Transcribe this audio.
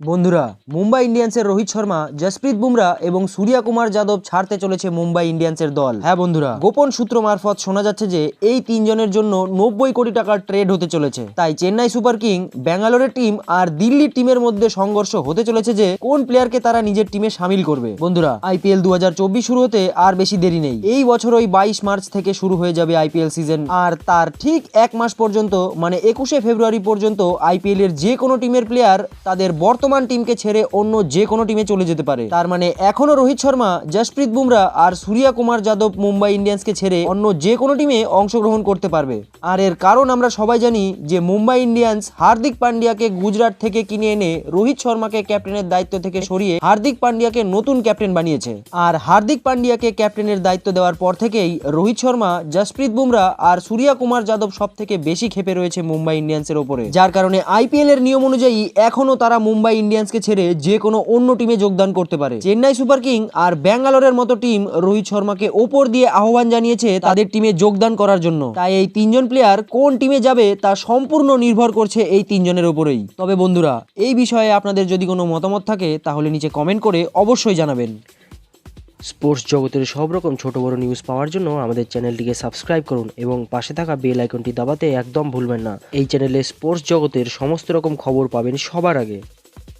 বন্ধুরা, মুম্বাই ইন্ডিয়ান্সের রোহিত শর্মা, জসপ্রীত বুমরা এবং সূর্য কুমার যাদব ছাড়তে চলেছে মুম্বাই ইন্ডিয়ান্সের দল। হ্যাঁ বন্ধুরা, গোপন সূত্র মারফত শোনা যাচ্ছে যে এই তিনজনের জন্য 90 কোটি টাকার ট্রেড হতে চলেছে। তাই চেন্নাই সুপার কিং, ব্যাঙ্গালোরের টিম আর দিল্লির টিমের মধ্যে সংঘর্ষ হতে চলেছে যে কোন প্লেয়ারকে তারা নিজের টিমে সামিল করবে। বন্ধুরা, আইপিএল 2024 শুরু হতে আর বেশি দেরি নেই। এই বছর ওই 22 মার্চ থেকে শুরু হয়ে যাবে আইপিএল সিজন, আর তার ঠিক এক মাস পর্যন্ত মানে 21শে ফেব্রুয়ারি পর্যন্ত আইপিএল এর যে কোনো টিমের প্লেয়ার তাদের বর্তমান টিমকে ছেড়ে অন্য যে কোনো টিমে চলে যেতে পারে। তার মানে এখনো রোহিত শর্মা, জসপ্রীত বুমরা আর সূর্য কুমার যাদব মুম্বাই ইন্ডিয়ান্সকে ছেড়ে অন্য যে কোনো টিমে অংশগ্রহণ করতে পারবে। আর এর কারণ আমরা সবাই জানি যে মুম্বাই ইন্ডিয়ান্স হার্দিক পান্ডিয়াকে গুজরাট থেকে কিনে এনে রোহিত শর্মাকে ক্যাপ্টেনের দায়িত্ব থেকে সরিয়ে হার্দিক পান্ডিয়াকে নতুন ক্যাপ্টেন বানিয়েছে। আর হার্দিক পান্ডিয়াকে ক্যাপ্টেনের দায়িত্ব দেওয়ার পর থেকেই রোহিত শর্মা, জসপ্রীত বুমরা আর সূর্য কুমার যাদব সব থেকে বেশি ক্ষেপে রয়েছে মুম্বাই ইন্ডিয়ান্সের ওপরে, যার কারণে আইপিএল এর নিয়ম অনুযায়ী এখনো তারা মুম্বাই ইন্ডিয়ান্সকে ছেড়ে যে কোনো অন্য টিমে যোগদান করতে পারে। চেন্নাই সুপার কিং আর ব্যাঙ্গালোরের মতো টিম রোহিত শর্মাকে ওপর দিয়ে আহ্বান জানিয়েছে তাদের টিমে যোগদান করার জন্য। তাই এই তিনজন প্লেয়ার কোন টিমে যাবে তা সম্পূর্ণ নির্ভর করছে এই তিনজনের উপরেই। তবে বন্ধুরা, এই বিষয়ে আপনাদের যদি কোনো মতামত থাকে তাহলে নিচে কমেন্ট করে অবশ্যই জানাবেন। স্পোর্টস জগতের সব রকম ছোট বড় নিউজ পাওয়ার জন্য আমাদের চ্যানেলটিকে সাবস্ক্রাইব করুন এবং পাশে থাকা বেল আইকনটি দাবাতে একদম ভুলবেন না। এই চ্যানেলে স্পোর্টস জগতের সমস্ত রকম খবর পাবেন সবার আগে।